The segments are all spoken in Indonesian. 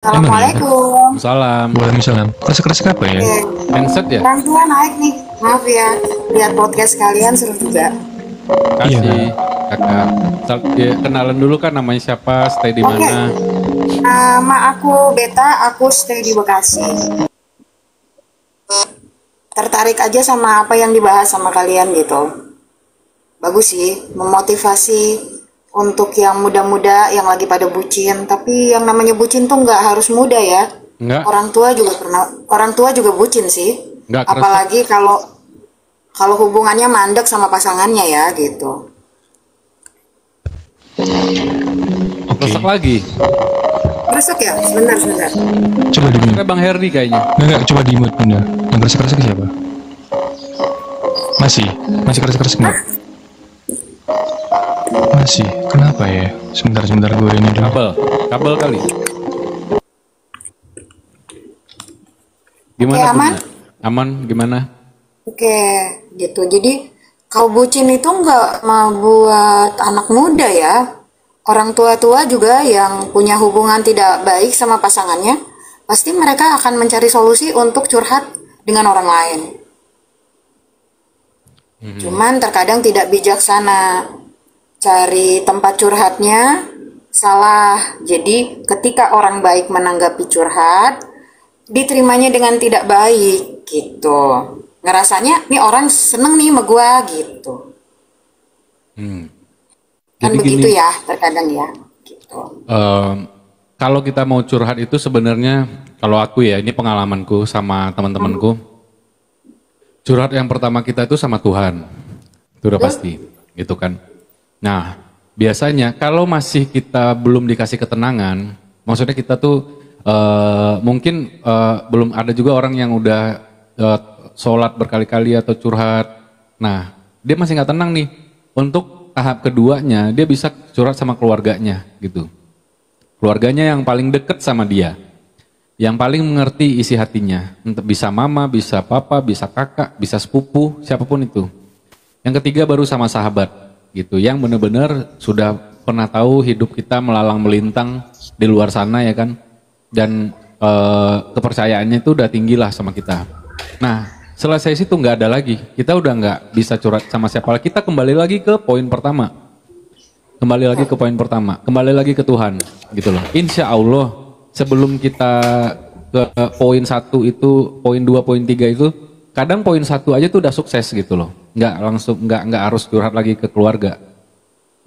Assalamualaikum. Salam. Waalaikumsalam. Keras-keras apa ya? Oke, Handset ya? orang tua naik nih. Maaf ya, lihat podcast kalian seru juga. Kasih kakak. Kenalan dulu kan namanya siapa, stay di Oke. mana? Nama aku Beta, aku stay di Bekasi. Tertarik aja sama apa yang dibahas sama kalian gitu. Bagus sih, memotivasi untuk yang muda-muda yang lagi pada bucin. Tapi yang namanya bucin tuh nggak harus muda ya. Enggak. Orang tua juga bucin sih. Nggak kerasa. Apalagi kalau hubungannya mandek sama pasangannya ya gitu. Oke. Rusak lagi. Masuk ya, sebentar. Coba di mute. Kayak Bang Herdi kayaknya. Enggak, coba di mute bunda. Yang keras-keras ke siapa? Masih keras-keras enggak? Masih. Kenapa ya? Sebentar gue ini dulu. Kabel kali. Gimana? Oke, aman? Bunda? Aman gimana? Oke, gitu. Jadi kau bucin itu nggak mau buat anak muda ya. Orang tua-tua juga yang punya hubungan tidak baik sama pasangannya, pasti mereka akan mencari solusi untuk curhat dengan orang lain. Cuman terkadang tidak bijaksana. Cari tempat curhatnya salah. Jadi ketika orang baik menanggapi curhat, diterimanya dengan tidak baik gitu. Ngerasanya nih orang seneng nih sama gua gitu. Kan Jadi begitu gini, ya terkadang ya gitu. kalau kita mau curhat itu sebenarnya, kalau aku ya, ini pengalamanku sama teman-temanku, curhat yang pertama kita itu sama Tuhan. Itu udah pasti, gitu kan. Nah, biasanya kalau masih kita belum dikasih ketenangan, maksudnya kita tuh mungkin belum ada juga orang yang udah sholat berkali-kali atau curhat. Nah, dia masih nggak tenang nih. Untuk tahap keduanya, dia bisa curhat sama keluarganya gitu. Keluarganya yang paling deket sama dia, yang paling mengerti isi hatinya. Bisa mama, bisa papa, bisa kakak, bisa sepupu, siapapun itu. Yang ketiga baru sama sahabat gitu, yang benar-benar sudah pernah tahu hidup kita melalang melintang di luar sana ya kan. Dan kepercayaannya itu udah tinggi lah sama kita. Nah, selesai situ nggak ada lagi. Kita udah nggak bisa curhat sama siapa lagi. Kita kembali lagi ke poin pertama. Kembali lagi ke Tuhan gitu loh. Insya Allah sebelum kita ke poin 1 itu, poin 2, poin 3 itu, kadang poin 1 aja tuh udah sukses gitu loh. Nggak harus curhat lagi ke keluarga.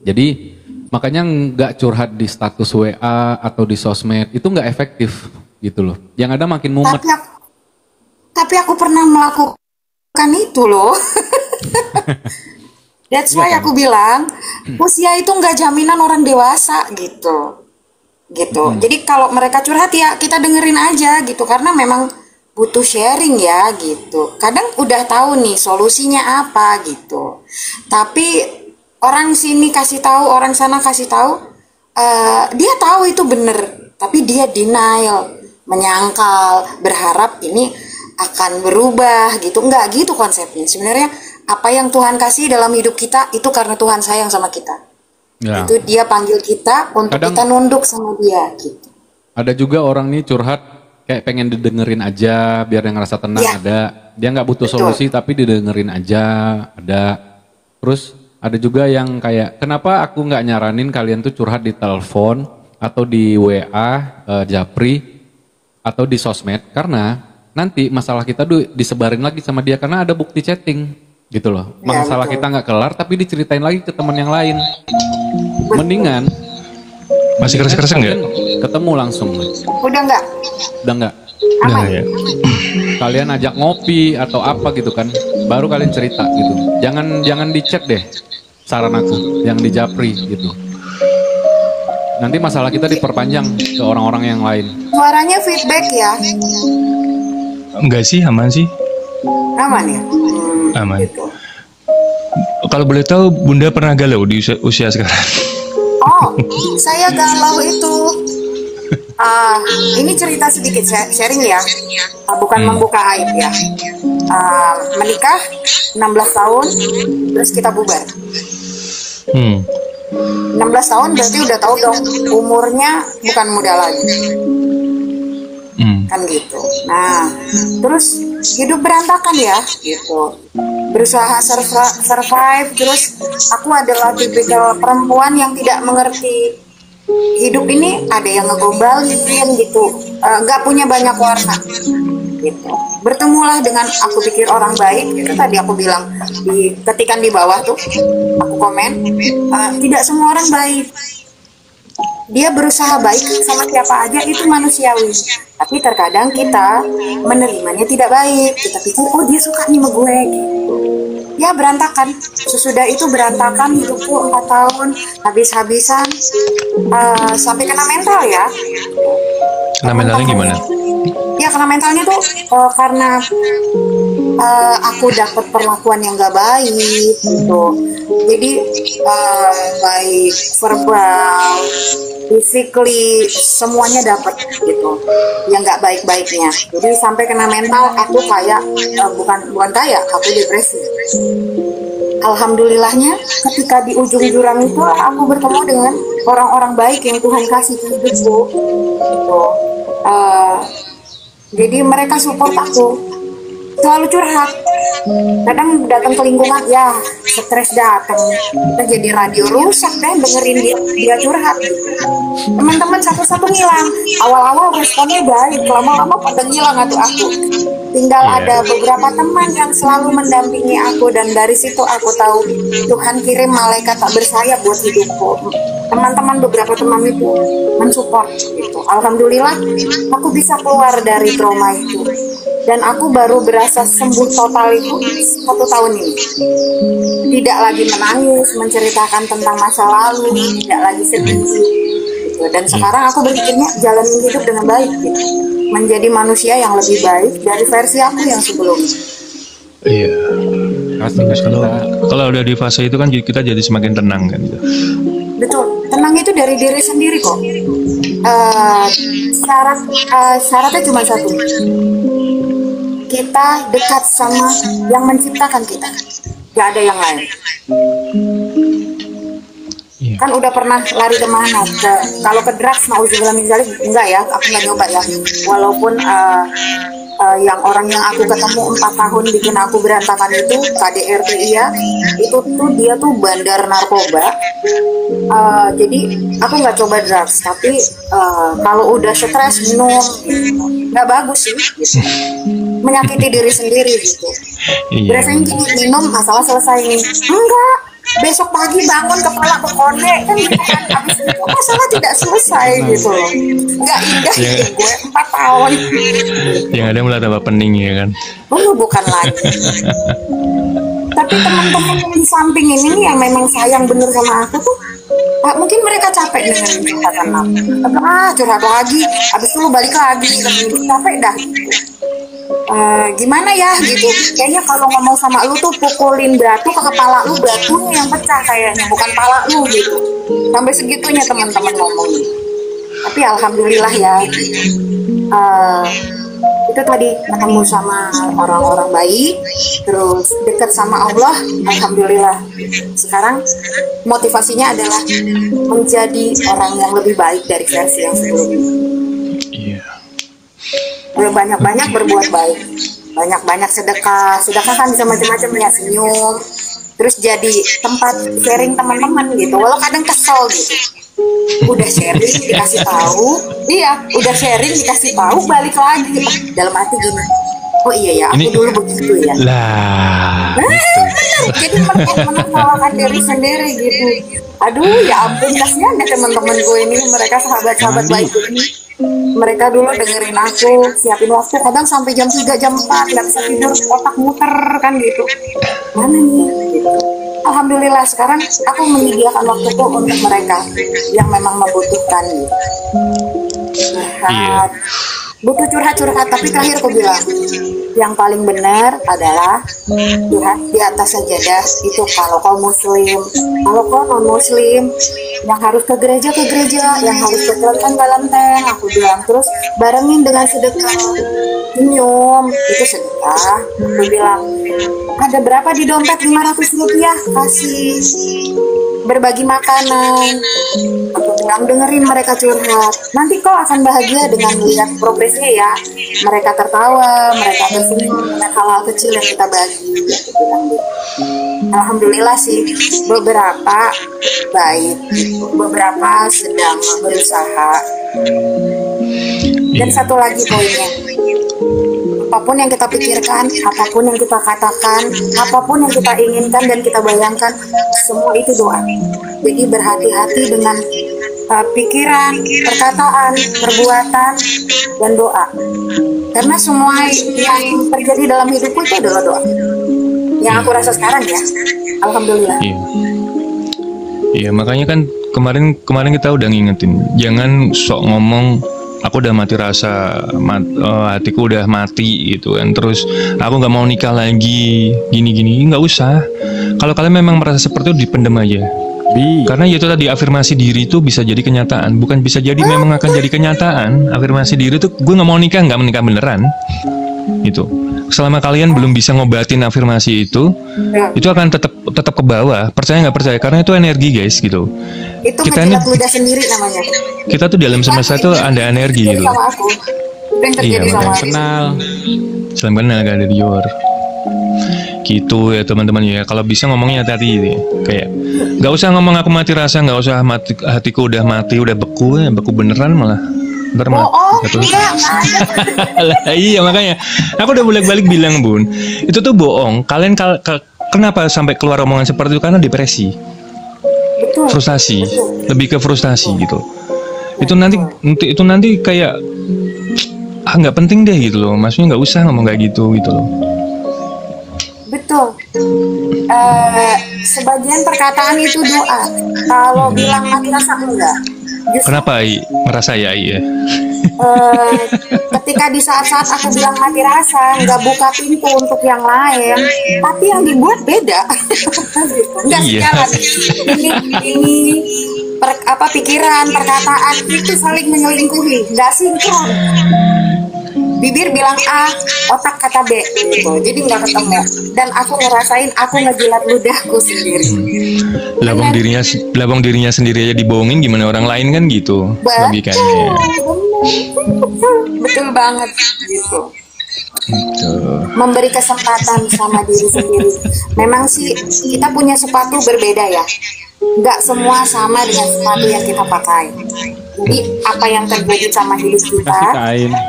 Jadi makanya nggak curhat di status WA atau di sosmed, itu nggak efektif gitu loh. Yang ada makin mumet. Tapi aku pernah melakukan itu loh. That's why aku bilang usia itu nggak jaminan orang dewasa gitu. Jadi kalau mereka curhat ya kita dengerin aja gitu, karena memang butuh sharing ya gitu. Kadang udah tahu nih solusinya apa gitu. Tapi orang sini kasih tahu, orang sana kasih tahu, dia tahu itu bener, tapi dia denial, menyangkal, berharap ini akan berubah gitu. Enggak gitu konsepnya. Sebenarnya apa yang Tuhan kasih dalam hidup kita itu karena Tuhan sayang sama kita. Ya. Itu dia panggil kita untuk Kadang kita nunduk sama dia gitu. ada juga orang nih curhat kayak pengen didengerin aja biar dia ngerasa tenang, Ya. ada. Dia nggak butuh Betul. solusi tapi didengerin aja, ada. Terus ada juga yang kayak kenapa aku nggak nyaranin kalian tuh curhat di telepon atau di WA, Japri atau di sosmed, karena nanti masalah kita disebarin lagi sama dia karena ada bukti chatting gitu loh. Ya, Masalah betul. kita nggak kelar tapi diceritain lagi ke teman yang lain. Mendingan Masih keras-keras enggak? ketemu langsung. Udah enggak? Udah nggak? Udah Aman? ya. Kalian ajak ngopi atau apa gitu kan, baru kalian cerita gitu. Jangan di chat deh, saran aku, yang di Japri gitu. Nanti masalah kita diperpanjang ke orang-orang yang lain. Suaranya feedback ya? Enggak sih, aman sih. Aman ya? Aman. Gitu. Kalau boleh tahu bunda pernah galau di usia sekarang? Oh, saya galau itu. Ini cerita sedikit sharing ya. Bukan membuka aib ya. Menikah 16 tahun, terus kita bubar. 16 tahun berarti udah tahu dong umurnya bukan muda lagi. kan gitu. Nah, terus hidup berantakan ya gitu, berusaha survive. Terus aku adalah tipikal perempuan yang tidak mengerti hidup ini, ada yang ngegombalin gitu, nggak punya banyak warna gitu. Bertemulah dengan, aku pikir orang baik, itu tadi aku bilang di ketikan di bawah tuh, aku komen, tidak semua orang baik. Dia berusaha baik sama siapa aja, itu manusiawi. Tapi terkadang kita menerimanya tidak baik. Kita pikir, oh dia suka nih sama gue gitu. Ya berantakan. Sesudah itu berantakan hidupku 4 tahun habis-habisan, sampai kena mental ya. Kena mentalnya gimana? Ya kena mentalnya tuh karena aku dapat perlakuan yang gak baik gitu. Jadi baik verbal, physically, semuanya dapat gitu, yang nggak baik-baiknya. Jadi sampai kena mental, aku kayak bukan kayak, aku depresi. Alhamdulillahnya ketika di ujung jurang itu aku bertemu dengan orang-orang baik yang Tuhan kasih ke hidupku gitu. Jadi mereka support aku, selalu curhat. Kadang datang ke lingkungan, ya stres datang, kita jadi radio rusak deh dengerin dia curhat gitu. Teman-teman satu-satu ngilang. Awal-awal responnya baik, lama-lama pada ngilang aku. Tinggal ada beberapa teman yang selalu mendampingi aku, dan dari situ aku tahu Tuhan kirim malaikat tak bersayap buat hidupku. Teman-teman, beberapa teman itu mensupport gitu. Alhamdulillah aku bisa keluar dari trauma itu, dan aku baru berasa sembuh total itu 1 tahun ini. Tidak lagi menangis, menceritakan tentang masa lalu, tidak lagi sedih gitu. Dan sekarang aku berpikirnya jalanin hidup dengan baik gitu, menjadi manusia yang lebih baik dari versi aku yang sebelumnya. Iya. Kalau udah di fase itu kan kita jadi semakin tenang kan gitu. Betul, tenang itu dari diri sendiri kok. Syaratnya cuma satu, kita dekat sama yang menciptakan kita, gak ada yang lain. Kan udah pernah lari kemana? Kalau ke drugs, nauzubillah min dzalik, enggak ya, aku nggak nyoba ya. Walaupun yang orang yang aku ketemu 4 tahun bikin aku berantakan itu, KDRT ya, itu tuh dia tuh bandar narkoba. Jadi aku nggak coba drugs, tapi kalau udah stres minum, nggak bagus sih gitu. Menyakiti diri sendiri gitu. Biasanya gini, minum masalah selesai nih. Enggak, besok pagi bangun kepala kekone kan gitu kan. Habis itu masalah tidak selesai gitu loh. Nggak indah hidup gue 4 tahun. Yang ada malah tambah pening ya kan. Bukan lagi. Tapi teman-teman di samping ini nih yang memang sayang bener sama aku tuh, mungkin mereka capek dengan curhatan aku. Curhat lagi, habis itu lu balik lagi, capek dah gitu. Gimana ya gitu, kayaknya kalau ngomong sama lu tuh pukulin batu ke kepala lu, batunya yang pecah kayaknya, bukan pala lu gitu. Sampai segitunya teman-teman ngomong. Tapi alhamdulillah ya gitu. Itu tadi ketemu sama orang-orang baik, terus dekat sama Allah, alhamdulillah. Sekarang motivasinya adalah menjadi orang yang lebih baik dari versi yang sebelumnya. Iya. Banyak-banyak berbuat baik, banyak-banyak sedekah kan bisa macam-macam ya, senyum, terus jadi tempat sharing teman-teman gitu. Walau kadang kesel gitu, udah sharing dikasih tahu, udah sharing dikasih tahu, balik lagi dalam hati gini, oh iya ya, aku dulu begitu ya. Lah. Jadi menertawakan diri sendiri gitu. Aduh ya ampun, kasihan deh teman-teman gue ini, mereka sahabat-sahabat baik ini. Mereka dulu dengerin aku, siapin waktu kadang sampai jam 3, jam 4, nggak bisa tidur, otak muter kan gitu. Mana nih? Gitu. Alhamdulillah sekarang aku menyediakan waktuku untuk mereka yang memang membutuhkan gitu. Butuh curhat, tapi terakhir aku bilang, yang paling benar adalah curhat di atas sajadah itu kalau kau muslim. Kalau kau non muslim, yang harus ke gereja, yang harus ke kelenteng, aku bilang. Terus barengin dengan sedekah, senyum, itu sedekah. Aku bilang, ada berapa di dompet? 500 rupiah, kasih. Berbagi makanan, aku Bang, dengerin mereka curhat. Nanti kau akan bahagia dengan melihat progresnya ya. Mereka tertawa, mereka tersenyum dengan hal-hal kecil yang kita bagi. Aku bilang gitu. Alhamdulillah sih, beberapa baik, beberapa sedang berusaha. Dan satu lagi poinnya, apapun yang kita pikirkan, apapun yang kita katakan, apapun yang kita inginkan dan kita bayangkan, semua itu doa. Jadi berhati-hati dengan pikiran, perkataan, perbuatan, dan doa. Karena semua yang terjadi dalam hidupku itu adalah doa. Yang aku rasa sekarang ya, alhamdulillah. Iya. Iya, makanya kan kemarin kita udah ngingetin, jangan sok ngomong aku udah mati rasa, hatiku udah mati gitu kan. Terus aku nggak mau nikah lagi, gini-gini, nggak usah. Kalau kalian memang merasa seperti itu, dipendem aja. Karena itu tadi, afirmasi diri itu bisa jadi kenyataan, bukan bisa jadi memang akan jadi kenyataan. Afirmasi diri itu, gue nggak mau nikah, nggak menikah beneran. Itu. Selama kalian belum bisa ngobatin afirmasi itu akan tetap ke bawah. Percaya nggak percaya? Karena itu energi guys gitu. Itu Kita ini, menjilat ludah sendiri namanya. kita tuh dalam semesta tuh ada energi gitu. Sama aku. Itu yang terjadi Iya, sama aku. Kenal. Salam kenal gak ada Dior. Gitu ya teman-teman ya. Kalau bisa ngomongnya tadi kayak nggak usah ngomong aku mati rasa, nggak usah mati, hatiku udah mati, udah beku ya, beku beneran malah. Ntar malah Enggak ada. lah, iya makanya aku udah bolak-balik bilang Bun, itu tuh bohong. Kalian kenapa sampai keluar omongan seperti itu? Karena depresi, Betul. frustasi, lebih ke frustasi gitu. Itu nanti kayak nggak penting deh gitu loh. Maksudnya nggak usah ngomong kayak gitu loh. Betul. Sebagian perkataan itu doa. Kalau bilang mati rasa enggak. Justru Kenapa merasa ya iya? ketika di saat-saat aku bilang mati rasa, nggak buka pintu untuk yang lain, tapi yang dibuat beda. Nggak Iya. sejalan. Ini pikiran, perkataan itu saling menyelingkuhi, nggak sinkron. Bibir bilang A, otak kata B, gitu. Jadi nggak ketemu. Dan aku ngerasain, aku ngejilat ludahku sendiri. Labong dirinya sendiri aja dibohongin, gimana orang lain kan gitu logikanya. Betul banget gitu. Gitu. Memberi kesempatan sama diri sendiri. Memang sih kita punya sepatu berbeda ya. Nggak semua sama dengan sepatu yang kita pakai. Jadi apa yang terjadi sama hidup kita,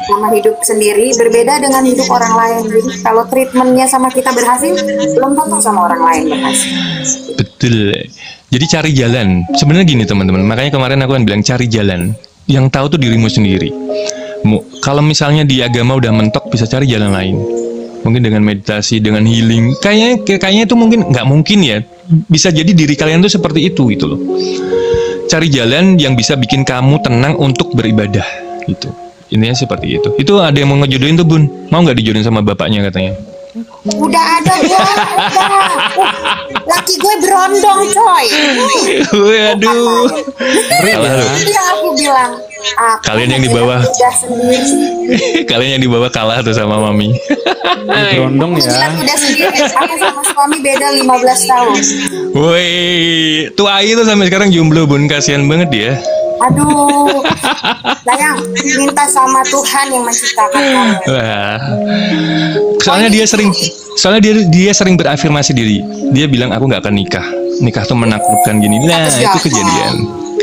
sama hidup sendiri berbeda dengan hidup orang lain. Jadi kalau treatmentnya sama kita berhasil, belum tentu sama orang lain berhasil. Betul. Jadi cari jalan. Sebenarnya gini teman-teman. Makanya kemarin aku kan bilang cari jalan. Yang tahu tuh dirimu sendiri. Kalau misalnya di agama udah mentok, bisa cari jalan lain. Mungkin dengan meditasi, dengan healing. Kayaknya itu mungkin nggak mungkin ya. Bisa jadi diri kalian tuh seperti itu gitu loh. Cari jalan yang bisa bikin kamu tenang untuk beribadah gitu. Intinya seperti itu. Itu ada yang mau ngejodohin tuh Bun. Mau nggak dijodohin sama bapaknya katanya? Udah ada gue, laki gue berondong coy. Waduh. Itu yang aku bilang. Kalian yang di bawah. Kalian yang di bawah kalah tuh sama mami. Berondong ya. Udah sendiri. Aku sama suami beda 15 tahun. Woi, tuh Ai tuh sampai sekarang jomblo Bun, kasihan banget dia. Aduh, sayang, minta sama Tuhan yang menciptakan kamu. Wah. Soalnya dia sering berafirmasi diri. Dia bilang aku nggak akan nikah. Nikah tuh menakutkan gini. Nah, itu kejadian.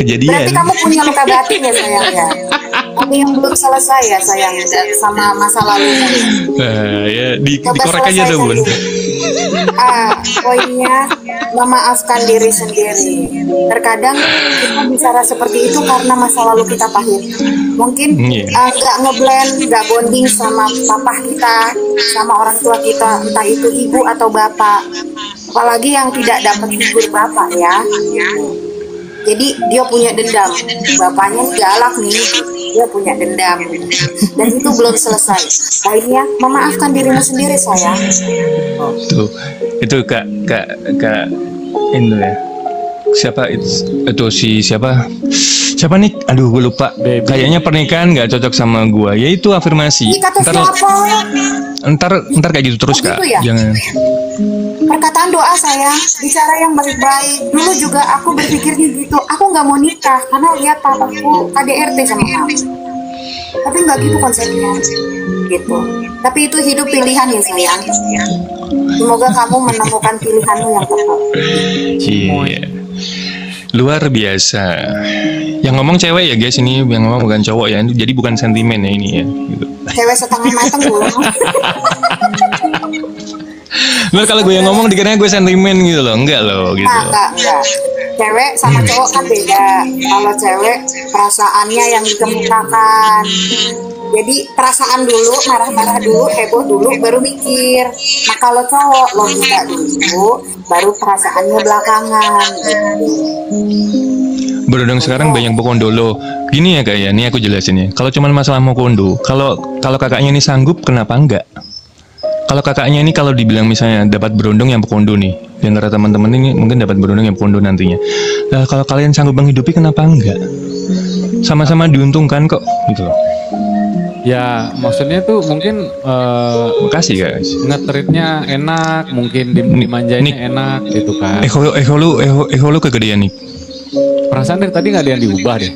Berarti kamu punya luka batin ya sayang ya. Kamu yang belum selesai ya sayang sama masa lalumu. Ya dikorek aja tuh Bun. Poinnya memaafkan diri sendiri. Terkadang kita bicara seperti itu karena masa lalu kita pahit. Mungkin nggak ngeblend, nggak bonding sama papa kita, sama orang tua kita, entah itu ibu atau bapak. Apalagi yang tidak dapat figur bapak ya. Jadi dia punya dendam, bapaknya galak nih, dia punya dendam, dan itu belum selesai. Lainnya memaafkan dirimu sendiri sayang. Tuh, itu kak Indo ya. itu si siapa nih, aduh gue lupa. Baby. Kayaknya pernikahan nggak cocok sama gue, yaitu afirmasi. Ih, kata siapa? Ntar kayak gitu terus Oh, kak, gitu ya? jangan. Perkataan doa sayang, bicara yang baik-baik. Dulu juga aku berpikirnya gitu. Aku nggak mau nikah karena lihat papaku KDRT sama mama. Tapi nggak gitu konsepnya, gitu. Tapi itu hidup pilihan ya sayang. Semoga kamu menemukan pilihanmu yang tepat. Iya. Luar biasa. Yang ngomong cewek ya guys, ini yang ngomong bukan cowok ya. Jadi bukan sentimen ya ini ya. Gitu. Cewek setengah mateng gue. Nah, kalau gue yang ngomong dikiranya gue sentimen gitu loh, enggak loh gitu. Enggak. Cewek sama cowok kan beda. Kalau cewek perasaannya yang dikemukakan. Jadi perasaan dulu, marah-marah dulu, heboh dulu, baru mikir. Nah kalau cowok logika dulu, baru perasaannya belakangan. Berodong sekarang banyak pokondolo. Gini ya kak ya, ini aku jelasin ya. Kalau cuma masalah mau kondo, kalau kakaknya ini sanggup, kenapa enggak? Kalau kakaknya ini kalau dibilang misalnya dapat berondong yang pekondo nih, di antara teman-teman ini mungkin dapat berondong yang pekondo nantinya. Nah kalau kalian sanggup menghidupi, kenapa enggak? Sama-sama diuntungkan kok, gitu loh. Ya maksudnya tuh mungkin Makasih guys. ngetritnya enak, mungkin dimanjainnya enak gitu kan. Eho lu kegedean nih. Perasaan dari tadi nggak ada yang diubah deh.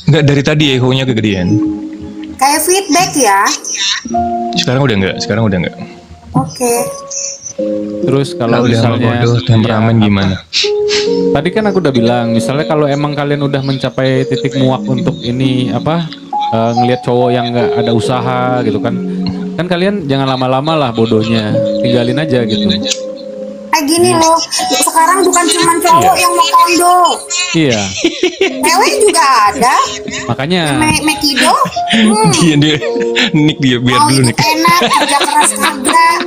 Enggak, dari tadi ehonya kegedean. Kayak feedback ya. Sekarang udah enggak. Oke. Terus kalau Udah sama misalnya bodoh, temperamen ya, gimana? tadi kan aku udah bilang, misalnya kalau emang kalian udah mencapai titik muak untuk ini ngelihat cowok yang nggak ada usaha gitu kan kalian jangan lama-lama lah bodohnya, tinggalin aja gitu. Kayak gini loh, sekarang bukan cuma cowok yang mau kondo, Iya, cewek juga ada. makanya Mekido, Dia Nick dia biar mau dulu hidup Nick. enak, kerja keras kagak,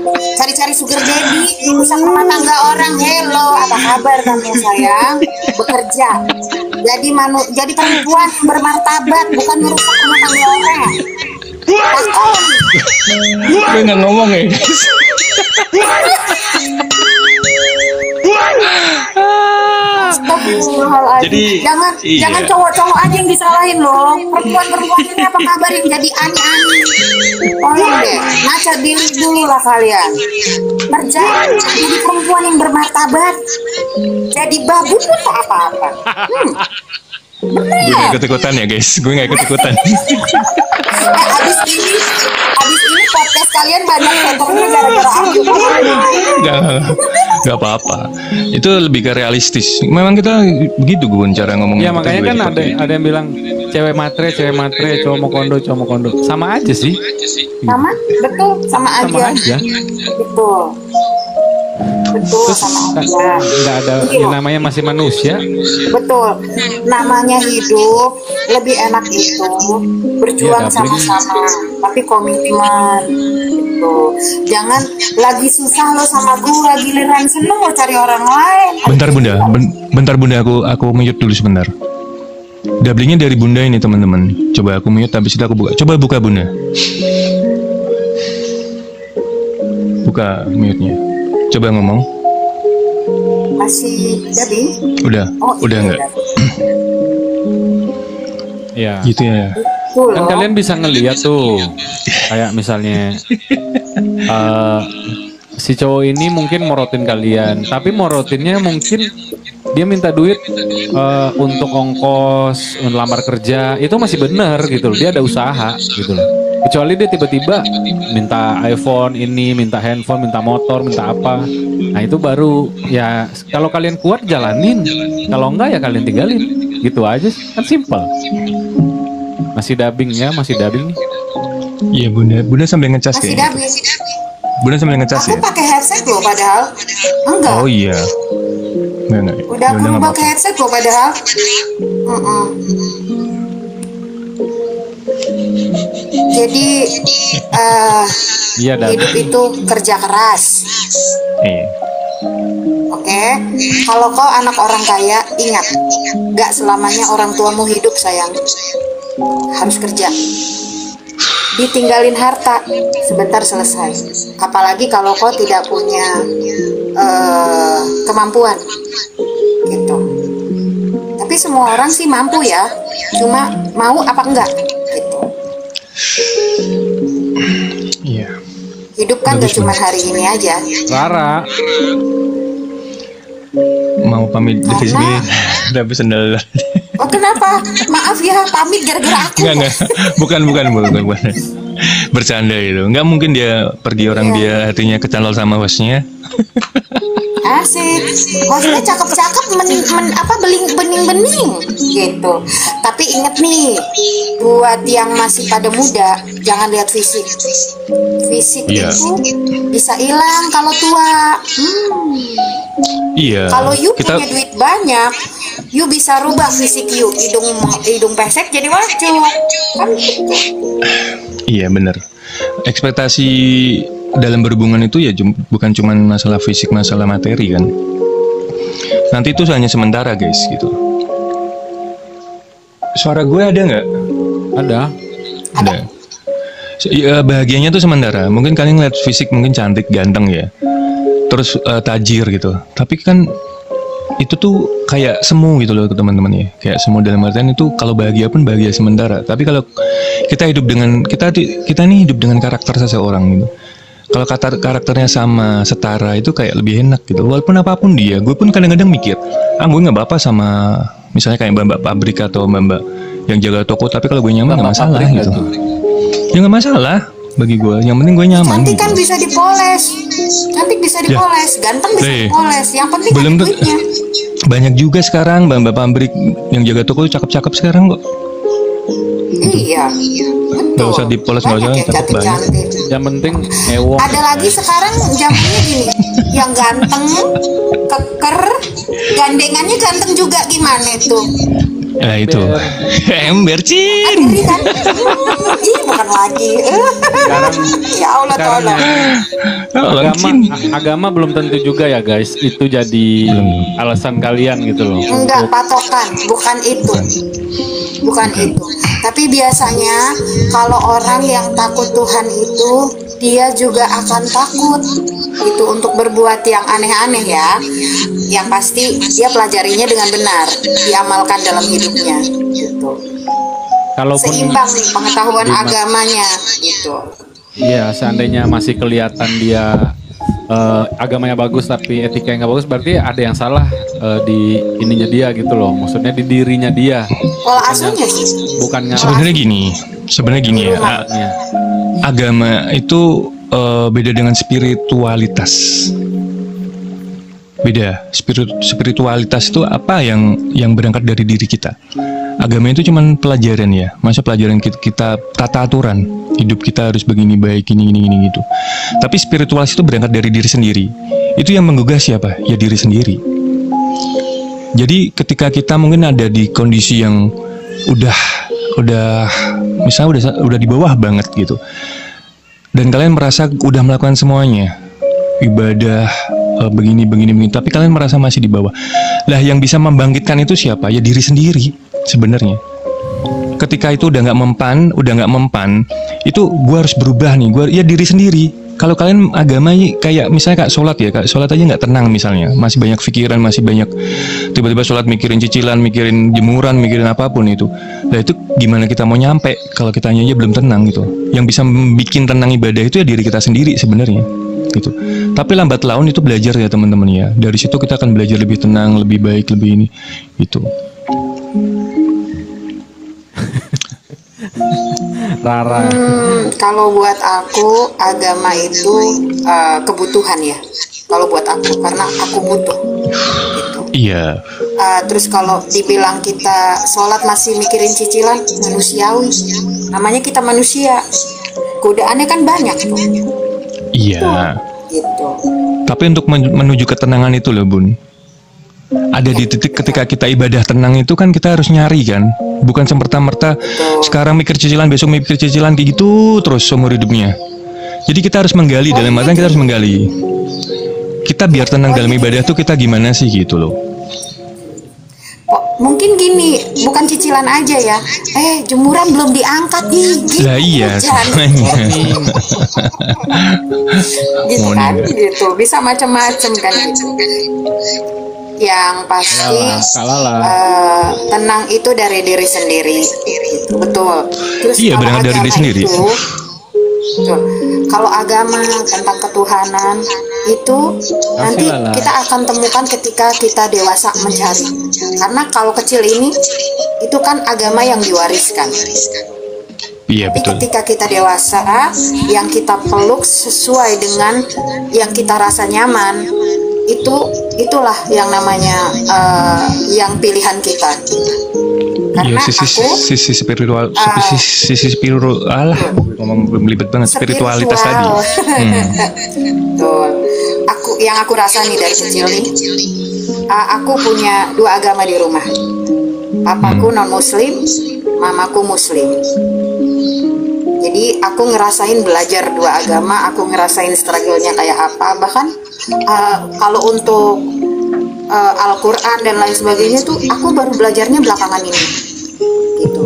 cari-cari sugar daddy, urusan rumah tangga orang. Hello, apa kabar kamu sayang? Bekerja, jadi perempuan yang bermartabat, bukan merusak rumah tangga orang. Takon. Gue nggak ngomong ya guys. Astagfirullahaladzim. Jadi, iya. jangan cowok-cowok aja yang disalahin loh. Perempuan-perempuan ini apa kabar yang jadi ani-ani? Tolong deh, ngaca diri dulu lah kalian. Kerja, jadi perempuan yang bermartabat. Jadi babu pun tak apa-apa. Gue nggak ikut-ikutan ya guys. Gue nggak ikut-ikutan. Abis ini podcast kalian banyak haternya gara-gara aku. Nggak apa-apa. Itu lebih ke realistis. Memang kita begitu gue cara ngomongnya. ya makanya kan ada yang bilang cewek matre, cowok mau kondo. Sama aja sih. Sama, betul, sama aja. Betul, sama aja. Nggak ada yang namanya masih manusia. Betul, namanya hidup lebih enak itu berjuang Iya, sama-sama, tapi komitmen gitu. Jangan lagi susah lo sama gua, giliran seneng lo cari orang lain. Bentar bunda, aku mute dulu sebentar. Doublingnya dari bunda ini teman-teman. Coba aku mute, habis itu aku buka. Coba buka bunda. Buka mute-nya. Coba ngomong. Masih jadi? Udah enggak? Ya. Gitu ya. Betul Kan loh. kalian bisa ngeliat tuh, kayak misalnya si cowok ini mungkin morotin kalian, tapi morotinnya mungkin dia minta duit untuk ongkos, lamar kerja, itu masih bener gitu loh, dia ada usaha gitu loh. Kecuali dia tiba-tiba minta iPhone ini, minta handphone, minta motor, minta apa. Nah itu baru ya kalau kalian kuat jalanin, kalau enggak ya kalian tinggalin. Gitu aja, kan simple. Masih dubbing nih. Iya bunda sambil ngecas Masih ya. dabis. Bunda sambil ngecas Aku ya. pakai headset loh padahal. Enggak. Oh iya. Enggak. Udah aku nggak pakai headset loh padahal. Jadi Iya dah. hidup itu kerja keras. Iya. Oke, kalau kau anak orang kaya, ingat, gak selamanya orang tuamu hidup sayang. Harus kerja. Ditinggalin harta, sebentar selesai. Apalagi kalau kau tidak punya kemampuan, gitu. Tapi semua orang sih mampu ya, cuma mau apa enggak gitu. Iya. Hidup kan gak cuma hari ini aja. Rara, Mau pamit dari sini, tapi sendal. Oh kenapa? Maaf ya, pamit gara-gara aku. Enggak. Bukan. Bercanda itu. Enggak mungkin dia pergi orang dia hatinya kecantol sama hostnya. Asik, hostnya cakep-cakep, bening-bening gitu. Tapi inget nih, buat yang masih pada muda, jangan lihat fisik. Fisik Iya. itu bisa hilang kalau tua. Iya. Kalau you punya duit banyak, you bisa rubah fisik you, hidung pesek jadi mancung. Kan gitu. Iya benar. Ekspektasi dalam berhubungan itu ya bukan cuma masalah fisik, masalah materi kan. Nanti itu hanya sementara guys gitu. Suara gue ada nggak? ada. Ada. Ya, bahagianya tuh sementara. Mungkin kalian lihat fisik mungkin cantik, ganteng ya. Terus tajir gitu. Tapi kan itu tuh kayak semu gitu loh teman-teman ya. Kayak semu dalam artian itu kalau bahagia pun bahagia sementara. Tapi kalau kita hidup dengan kita nih hidup dengan karakter seseorang gitu. Kalau karakternya sama, setara itu kayak lebih enak gitu. Walaupun apapun dia, gue pun kadang-kadang mikir, gue nggak apa-apa sama misalnya kayak mbak-mbak pabrik atau mbak-mbak yang jaga toko. Tapi kalau gue nyaman nggak masalah gitu. Ya nggak masalah bagi gue. Yang penting gue nyaman. Cantik gitu. kan bisa dipoles, cantik bisa dipoles, ganteng bisa dipoles. Yang penting kan duitnya. Banyak juga sekarang mbak-mbak pabrik yang jaga toko cakep-cakep sekarang kok. Iya, Nggak usah dipoles, nggak usah, banyak ya cakep banget. cantik-cantik. Yang penting ewok. Ada lagi sekarang zamannya gini, yang ganteng, keker, gandengannya ganteng juga gimana tuh? Nah itu ember cin. Diri kan? Ih, bukan lagi. Sekarang Ya Allah tolong. agama belum tentu juga ya guys. Itu jadi alasan kalian gitu loh. Enggak patokan, bukan itu. Bukan itu. Tapi biasanya kalau orang yang takut Tuhan itu dia juga akan takut itu untuk berbuat yang aneh-aneh ya. Yang pasti dia pelajarinya dengan benar, diamalkan dalam hidupnya gitu. Kalaupun Seimbang nih pengetahuan agamanya gitu. iya, seandainya masih kelihatan dia agamanya bagus tapi etikanya nggak bagus, berarti ada yang salah di ininya dia gitu loh. Maksudnya di dirinya dia. Pola asuhnya sih. Bukan Sebenarnya gini ya. Agama itu beda dengan spiritualitas. Beda. Spiritualitas itu apa yang berangkat dari diri kita. Agama itu cuma pelajaran ya. Masa pelajaran kita tata aturan hidup kita harus begini baik gini gitu. Tapi spiritualitas itu berangkat dari diri sendiri. Itu yang menggugah siapa? Ya diri sendiri. Jadi ketika kita mungkin ada di kondisi yang udah misalnya udah di bawah banget gitu. Dan kalian merasa udah melakukan semuanya. Ibadah begini, tapi kalian merasa masih di bawah. Lah yang bisa membangkitkan itu siapa? Ya diri sendiri sebenarnya. Ketika itu udah nggak mempan, itu gue harus berubah nih. Ya diri sendiri. Kalau kalian agama kayak misalnya sholat ya, sholat aja nggak tenang misalnya, masih banyak pikiran, masih banyak tiba-tiba sholat mikirin cicilan, mikirin jemuran, mikirin apapun itu. Nah itu gimana kita mau nyampe kalau kita aja belum tenang gitu. Yang bisa bikin tenang ibadah itu ya diri kita sendiri sebenarnya. Gitu. Tapi lambat laun itu belajar ya teman-teman ya. Dari situ kita akan belajar lebih tenang, lebih baik, lebih ini gitu. Rara. Kalau buat aku agama itu kebutuhan ya. Kalau buat aku karena aku butuh. Gitu. Iya. Terus kalau dibilang kita sholat masih mikirin cicilan, manusiawi. Namanya kita manusia. Godaannya kan banyak tuh. Iya. Gitu. Tapi untuk menuju ketenangan itu loh Bun, ada di titik ketika kita ibadah tenang itu kan kita harus nyari kan, bukan semerta-merta sekarang mikir cicilan besok mikir cicilan kayak gitu terus seumur hidupnya. Jadi kita harus menggali, dalam artian kita harus menggali. Kita biar tenang dalam ibadah tuh kita gimana sih gitu loh. Mungkin gini, bukan cicilan aja ya. Jemuran belum diangkat nih. Gitu. Lah iya semuanya. Gitu kan, gitu. Bisa macam-macam kan gitu. Yang pasti Kalala. tenang itu dari diri sendiri, gitu. Betul. Terus Iya, kalau berangkat dari agama diri sendiri. itu, betul. Kalau agama tentang ketuhanan itu nanti Lala. kita akan temukan ketika kita dewasa mencari. Karena kalau kecil ini itu kan agama yang diwariskan. Iya, Tapi betul. ketika kita dewasa, yang kita peluk sesuai dengan yang kita rasa nyaman, itulah yang namanya yang pilihan kita. Iya, Karena aku sisi spiritual, sisi spiritual, ngomong belibet banget, spiritualitas tadi. Betul. Yang aku rasa nih dari kecil nih, aku punya 2 agama di rumah. Papaku non muslim, mamaku muslim. Jadi aku ngerasain belajar 2 agama, aku ngerasain struggle-nya kayak apa. Bahkan kalau untuk Al-Quran dan lain sebagainya tuh aku baru belajarnya belakangan ini gitu.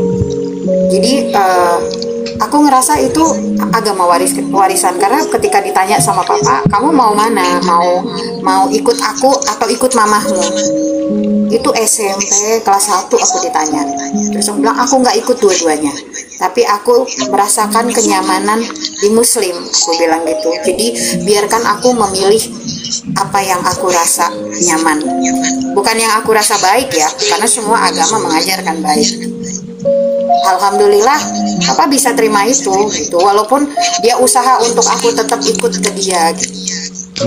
Jadi aku ngerasa itu agama warisan, karena ketika ditanya sama papa, kamu mau mana, mau ikut aku atau ikut mamahmu, itu SMP kelas 1 aku ditanya. Terus aku bilang aku nggak ikut dua-duanya, tapi aku merasakan kenyamanan di muslim, aku bilang gitu. Jadi biarkan aku memilih apa yang aku rasa nyaman, bukan yang aku rasa baik ya, karena semua agama mengajarkan baik. Alhamdulillah papa bisa terima itu gitu, walaupun dia usaha untuk aku tetap ikut ke dia gitu.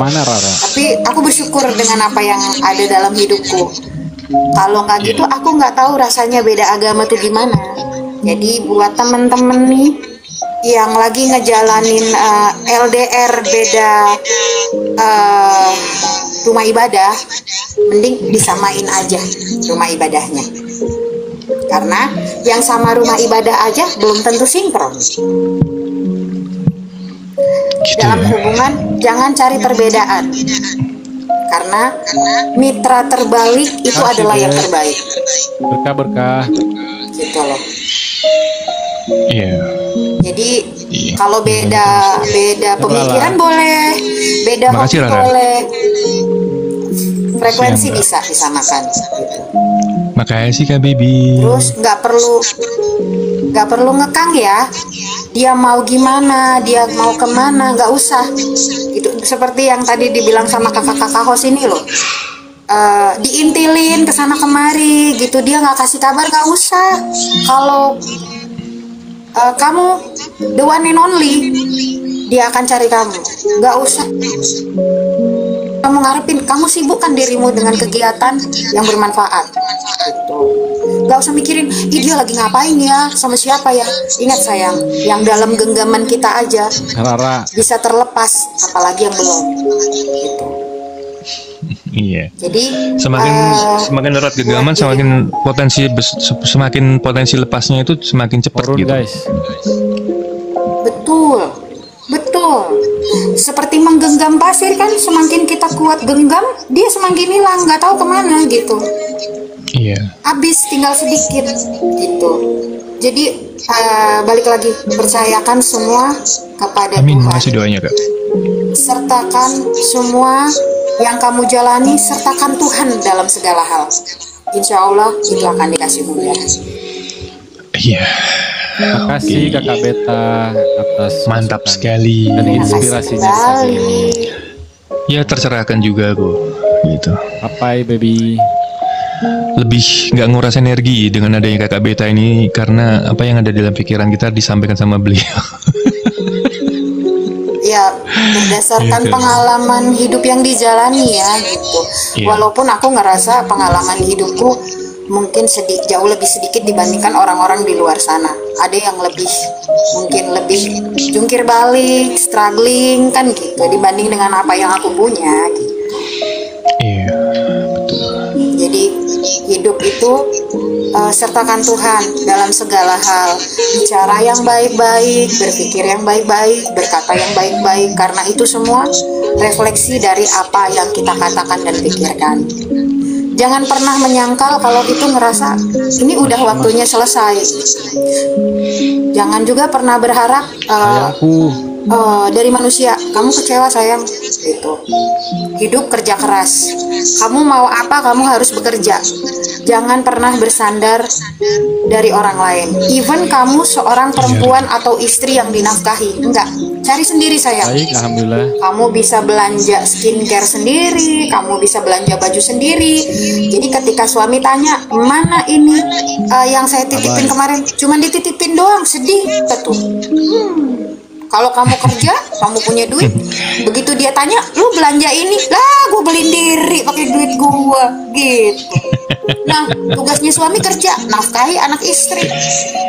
Mana Rara? Tapi aku bersyukur dengan apa yang ada dalam hidupku. Kalau nggak gitu aku nggak tahu rasanya beda agama tuh gimana. Jadi buat temen-temen nih yang lagi ngejalanin LDR beda rumah ibadah, mending disamain aja rumah ibadahnya. Karena yang sama rumah ibadah aja belum tentu sinkron. Dalam hubungan jangan cari perbedaan, karena mitra terbalik itu adalah yang terbaik. Berkah. Gitu loh. Iya. Jadi kalau beda pemikiran boleh, beda hobi Makasih, Rara. boleh, frekuensi bisa disamakan gitu. Makasih Kak Baby. Terus nggak perlu ngekang ya, dia mau gimana, dia mau kemana, nggak usah gitu. Seperti yang tadi dibilang sama kakak-kakak host ini loh, diintilin kesana kemari gitu, dia nggak kasih kabar, nggak usah. Kalau kamu the one and only, dia akan cari kamu, nggak usah kamu ngarepin. Kamu sibukkan dirimu dengan kegiatan yang bermanfaat gitu. Gak usah mikirin, ih dia lagi ngapain ya, sama siapa ya. Ingat sayang, yang dalam genggaman kita aja Rara. bisa terlepas, apalagi yang belum gitu. Iya. Jadi Semakin erat genggaman, semakin potensi lepasnya itu semakin cepat Turun gitu. guys. betul seperti menggenggam pasir kan, semakin kita kuat genggam, dia semakin hilang, nggak tahu kemana gitu. Iya. Habis tinggal sedikit gitu. Jadi balik lagi, percayakan semua kepada Amin. Tuhan. Makasih doanya Kak. Sertakan semua yang kamu jalani, sertakan Tuhan dalam segala hal. Insya Allah itu akan dikasih mudah. Iya. Makasih Kakak Beta atas Mantap masukan sekali. dan Terima kasih inspirasinya pagi ini. kembali. Ya tercerahkan juga aku gitu. Papai baby. Lebih nggak nguras energi dengan adanya Kakak Beta ini, karena apa yang ada dalam pikiran kita disampaikan sama beliau. Ya, berdasarkan pengalaman hidup yang dijalani ya gitu. Iya. Walaupun aku ngerasa pengalaman hidupku mungkin jauh lebih sedikit dibandingkan orang-orang di luar sana. Ada yang mungkin lebih jungkir balik, struggling kan gitu, dibanding dengan apa yang aku punya gitu. Iya. Jadi hidup itu sertakan Tuhan dalam segala hal, bicara yang baik-baik, berpikir yang baik-baik, berkata yang baik-baik, karena itu semua refleksi dari apa yang kita katakan dan pikirkan. Jangan pernah menyangkal kalau itu ngerasa ini udah waktunya selesai. Jangan juga pernah berharap Sayangku. dari manusia, kamu kecewa sayang, gitu. Hidup kerja keras. Kamu mau apa, kamu harus bekerja. Jangan pernah bersandar dari orang lain. Even kamu seorang perempuan atau istri yang dinafkahi, enggak, cari sendiri sayang. Baik, alhamdulillah. Kamu bisa belanja skincare sendiri, kamu bisa belanja baju sendiri. Jadi ketika suami tanya, mana ini yang saya titipin kemarin, cuman dititipin doang, sedih betul. Kalau kamu kerja, kamu punya duit, begitu dia tanya, lu belanja ini, lah gue beliin diri pakai duit gue, gitu. Nah, tugasnya suami kerja, nafkahi anak istri.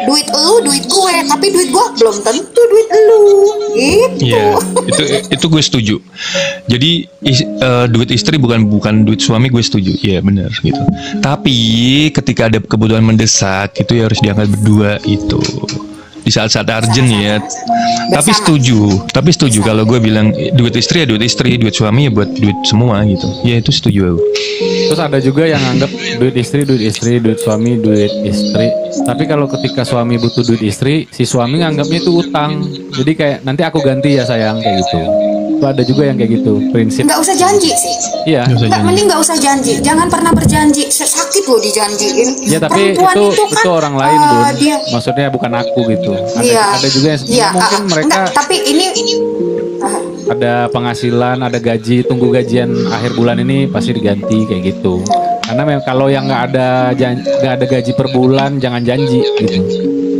Duit lu, duit gue, tapi duit gue belum tentu duit lu, gitu. Iya, itu gue setuju. Jadi duit istri bukan duit suami, gue setuju. Iya benar gitu. Tapi ketika ada kebutuhan mendesak, itu ya harus diangkat berdua itu. Di saat-saat urgent ya. Tapi setuju kalau gue bilang duit istri ya duit istri, duit suami ya buat duit semua gitu. Ya itu setuju aku. Terus ada juga yang anggap duit istri, duit suami, duit istri. Tapi kalau ketika suami butuh duit istri, si suami nganggapnya itu utang. Jadi kayak nanti aku ganti ya sayang, kayak gitu. Itu ada juga yang kayak gitu prinsip. Nggak usah janji sih. Iya. Mending nggak usah janji. Jangan pernah berjanji. Sakit loh dijanjiin. Ya tapi itu orang lain Bun. Maksudnya bukan aku gitu. Ada juga yang mungkin mereka. Tapi ini ada penghasilan, ada gaji, tunggu gajian akhir bulan ini pasti diganti kayak gitu. Karena kalau yang nggak ada gaji per bulan, jangan janji gitu.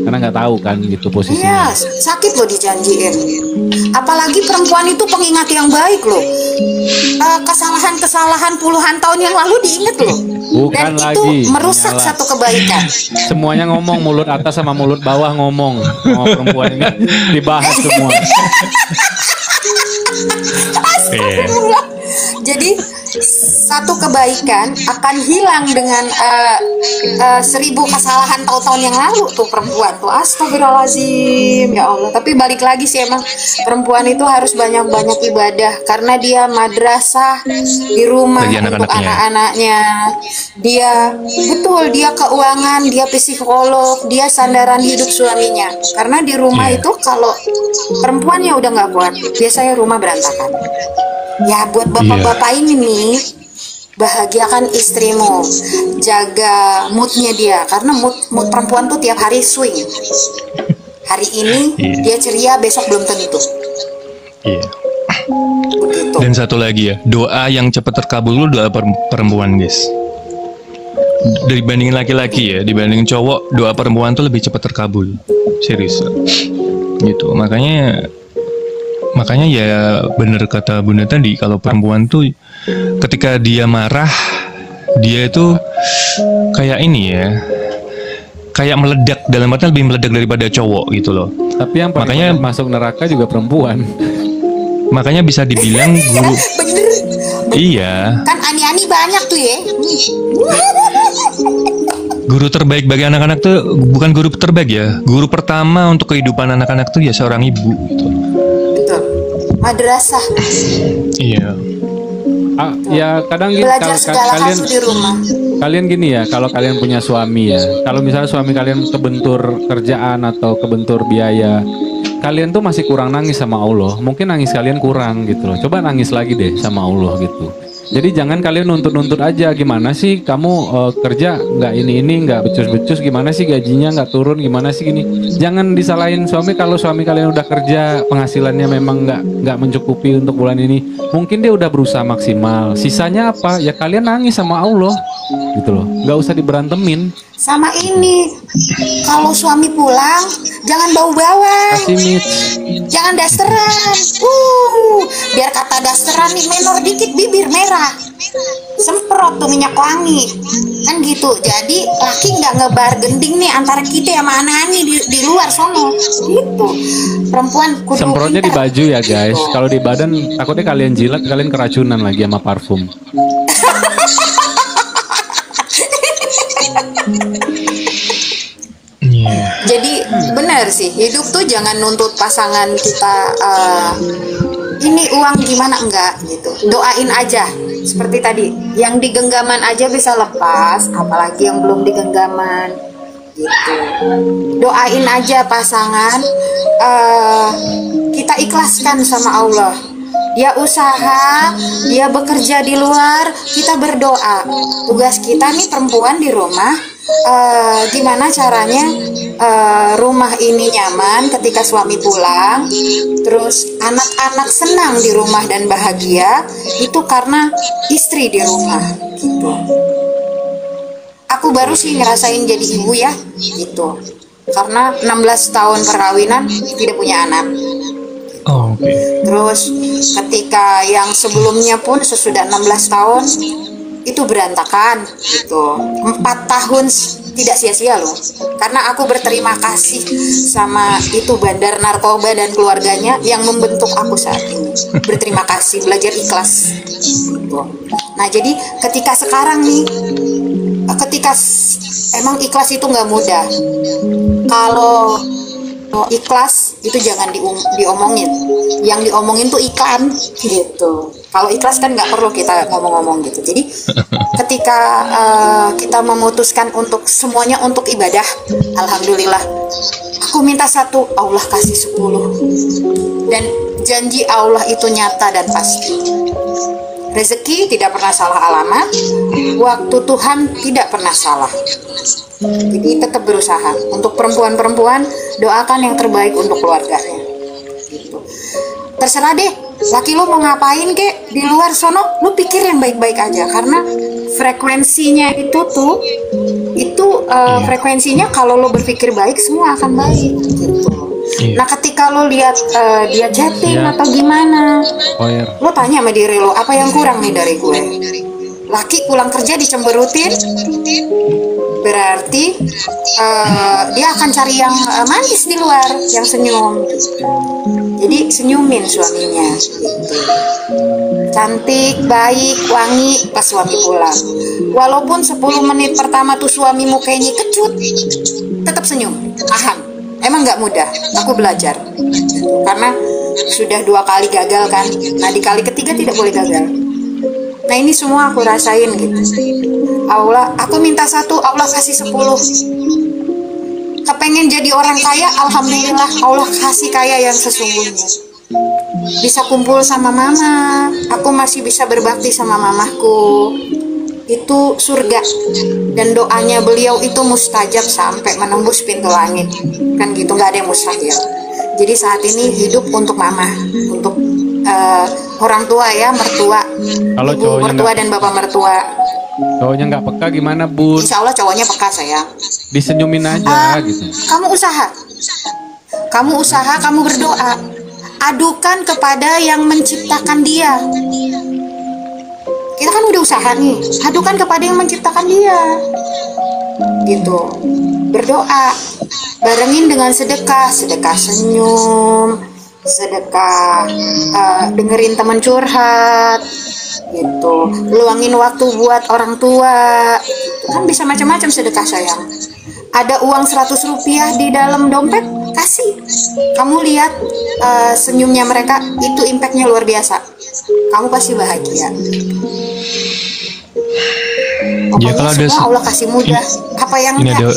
Karena nggak tahu kan gitu posisinya. Iya, sakit loh dijanjiin. Apalagi perempuan itu pengingat yang baik loh. Kesalahan puluhan tahun yang lalu diingat loh. Bukan dan lagi, itu merusak nyala. satu kebaikan. Semuanya ngomong, mulut atas sama mulut bawah ngomong. Oh, perempuan ini dibahas semua. Astagfirullah. Jadi satu kebaikan akan hilang dengan 1000 kesalahan tahun-tahun yang lalu tuh perempuan tuh. Astagfirullahaladzim, ya Allah. Tapi balik lagi sih emang perempuan itu harus banyak-banyak ibadah karena dia madrasah di rumah untuk anak-anaknya. Dia keuangan, dia psikolog, dia sandaran hidup suaminya. Karena di rumah itu kalau perempuannya udah nggak kuat, biasanya rumah berantakan. Ya buat bapak-bapak ini nih, bahagiakan istrimu, jaga moodnya dia, karena mood perempuan tuh tiap hari swing. Hari ini dia ceria, besok belum tentu. Iya. Begitu. Dan satu lagi ya, doa yang cepat terkabul doa perempuan guys. Dibandingin laki-laki ya, dibandingin cowok, doa perempuan tuh lebih cepat terkabul. Serius. Gitu. Makanya ya bener kata Bunda tadi, kalau perempuan tuh ketika dia marah, dia itu kayak ini ya, kayak meledak, dalam artian lebih meledak daripada cowok gitu loh. Tapi yang makanya masuk neraka juga perempuan. Makanya bisa dibilang guru. Bener. Iya. Kan ani-ani banyak tuh ya. Guru terbaik bagi anak-anak tuh bukan guru terbaik ya. Guru pertama untuk kehidupan anak-anak tuh ya seorang ibu gitu. Madrasah. Iya. Ya kadang gini kalian di rumah. Kalian gini ya, kalau kalian punya suami ya, kalau misalnya suami kalian kebentur kerjaan atau kebentur biaya, kalian tuh masih kurang nangis sama Allah. Mungkin nangis kalian kurang gitu loh. Coba nangis lagi deh sama Allah gitu. Jadi jangan kalian nuntut-nuntut aja, gimana sih kamu kerja nggak ini nggak becus-becus, gimana sih gajinya nggak turun, gimana sih gini. Jangan disalahin suami kalau suami kalian udah kerja, penghasilannya memang nggak mencukupi untuk bulan ini. Mungkin dia udah berusaha maksimal. Sisanya apa? Ya kalian nangis sama Allah gitu loh. Nggak usah diberantemin. Sama ini, kalau suami pulang jangan bau bawang, jangan dasteran. Biar kata dasteran nih menor dikit bibir merah, semprot tuh minyak wangi, kan gitu. Jadi laki nggak ngebar gending nih antara kita sama anak-anak di luar sono, gitu. Perempuan kudu semprotnya di baju ya guys. Kalau di badan takutnya kalian jilat, kalian keracunan lagi sama parfum. Jadi benar sih, hidup tuh jangan nuntut pasangan kita ini uang gimana, enggak gitu. Doain aja, seperti tadi, yang di genggaman aja bisa lepas, apalagi yang belum di genggaman gitu. Doain aja pasangan, kita ikhlaskan sama Allah. Dia usaha, dia bekerja di luar, kita berdoa. Tugas kita nih perempuan di rumah, gimana caranya rumah ini nyaman ketika suami pulang, terus anak-anak senang di rumah dan bahagia, itu karena istri di rumah gitu. Aku baru sih ngerasain jadi ibu ya gitu, karena 16 tahun perkawinan tidak punya anak. Oh, oke. Terus ketika yang sebelumnya pun sesudah 16 tahun itu berantakan gitu. 4 tahun tidak sia-sia loh. Karena aku berterima kasih sama itu bandar narkoba dan keluarganya yang membentuk aku saat ini. Berterima kasih, belajar ikhlas gitu. Nah, jadi ketika sekarang nih, ketika emang ikhlas itu nggak mudah. Kalau ikhlas itu jangan diomongin, yang diomongin tuh iklan gitu. Kalau ikhlas kan nggak perlu kita ngomong-ngomong gitu. Jadi ketika kita memutuskan untuk semuanya untuk ibadah, alhamdulillah, aku minta satu, Allah kasih 10, dan janji Allah itu nyata dan pasti. Rezeki tidak pernah salah alamat, waktu Tuhan tidak pernah salah. Jadi tetap berusaha. Untuk perempuan-perempuan, doakan yang terbaik untuk keluarganya. Gitu. Terserah deh, laki lu mau ngapain kek di luar sono, lu pikir yang baik-baik aja. Karena frekuensinya itu tuh, frekuensinya kalau lu berpikir baik, semua akan baik. Gitu. Nah, ketika lo lihat dia chatting atau gimana, lo tanya sama diri lo, apa yang kurang nih dari gue? Laki pulang kerja dicemberutin, berarti dia akan cari yang manis di luar, yang senyum. Jadi senyumin suaminya, gitu. Cantik, baik, wangi pas suami pulang. Walaupun 10 menit pertama tuh suamimu kayaknya kecut, tetap senyum, paham. Emang nggak mudah, aku belajar. Karena sudah 2 kali gagal kan. Nah, di kali ketiga tidak boleh gagal. Nah, ini semua aku rasain gitu. Allah, aku minta satu, Allah kasih 10. Kepengen jadi orang kaya, alhamdulillah Allah kasih kaya yang sesungguhnya. Bisa kumpul sama mama, aku masih bisa berbakti sama mamaku. Itu surga, dan doanya beliau itu mustajab sampai menembus pintu langit kan gitu, nggak ada yang mustahil. Jadi saat ini hidup untuk mama, untuk orang tua ya, mertua, kalau ibu mertua dan bapak mertua. Cowoknya nggak peka gimana, Bun? Insya Allah cowoknya peka sayang. Disenyumin aja gitu. Kamu usaha, kamu berdoa, adukan kepada yang menciptakan dia. Kita kan udah usaha nih, adukan kepada yang menciptakan dia gitu. Berdoa, barengin dengan sedekah senyum, sedekah dengerin teman curhat gitu, luangin waktu buat orang tua gitu. Kan bisa macam-macam sedekah sayang. Ada uang 100 rupiah di dalam dompet, kasih. Kamu lihat senyumnya mereka, itu impactnya luar biasa. Kamu pasti bahagia. Ya, kalau ada Allah kasih mudah. Apa yang ini ada,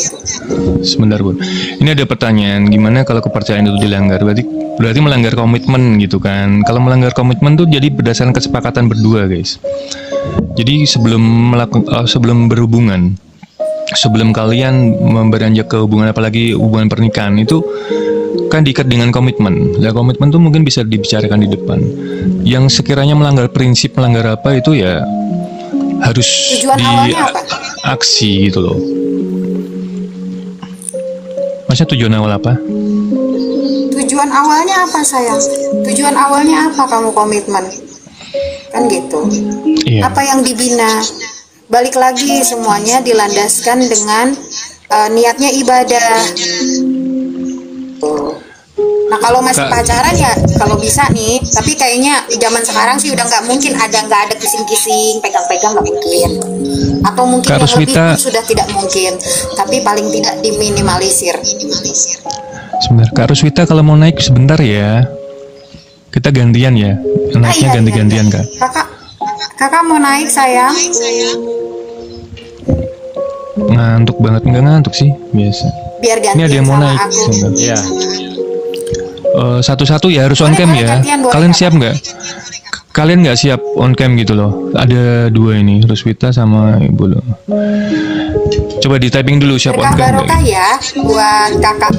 sebentar Bun, ini ada pertanyaan, gimana kalau kepercayaan itu dilanggar? Berarti melanggar komitmen gitu kan? Kalau melanggar komitmen tuh jadi berdasarkan kesepakatan berdua guys. Jadi sebelum berhubungan, sebelum kalian beranjak ke hubungan, apalagi hubungan pernikahan, itu kan diikat dengan komitmen. Ya, komitmen tuh mungkin bisa dibicarakan di depan. Yang sekiranya melanggar prinsip, melanggar apa, itu ya harus tujuan awalnya apa? Aksi gitu loh. Maksudnya tujuan awal apa? Tujuan awalnya apa sayang? Tujuan awalnya apa kamu komitmen? Kan gitu. Iya. Apa yang dibina? Balik lagi, semuanya dilandaskan dengan niatnya ibadah. Nah, kalau masih pacaran ya kalau bisa nih, tapi kayaknya zaman sekarang sih udah nggak ada kissing-kissing, pegang-pegang nggak mungkin. Atau mungkin Kak yang Ruswita, lebih sudah tidak mungkin, tapi paling tidak diminimalisir. Sebentar, Kak Ruswita, kalau mau naik sebentar ya. Kita gantian ya, naiknya ganti-gantian Kak. Kakak mau naik sayang? Ngantuk banget, nggak ngantuk sih, biasa. Biar gantian. Ini ada yang mau sama naik. aku. Iya. Satu-satu ya, harus on cam ya. Kalian siap nggak? kalian nggak siap on cam gitu loh. Ada dua ini, Ruswita sama Ibu lo. Coba di typing dulu siap on Berkah cam. barokah ya buat kakak.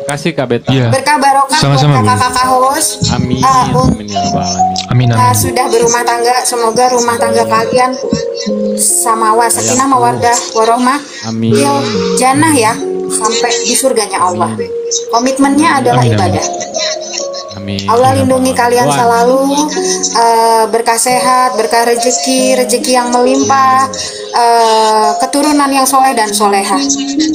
Kasih Kak Beta. Iya. Berkah barokah Sama-sama, buat kakak-kakak host. Amin. Un- Amin ya rabbal alamin. Amin amin. sudah berumah tangga, semoga rumah tangga kalian samawa sakinah mawaddah warohmah Amin. jannah ya, sampai di surganya Allah. Komitmennya adalah Amin, amin. ibadah. Amin. Allah lindungi kalian Tuhan. selalu, berkah sehat, berkah rezeki yang melimpah, keturunan yang soleh dan soleha.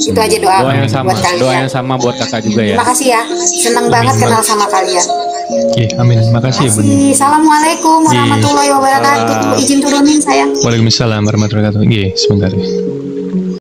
Itu aja doa Doa yang sama, buat kalian. doa yang sama buat kakak juga ya. Terima kasih ya, senang banget kenal sama kalian. Oke, amin. Makasih ya Bun. Assalamualaikum warahmatullahi wabarakatuh. Izin turunin sayang. Waalaikumsalam warahmatullahi wabarakatuh. Oke, sebentar ya.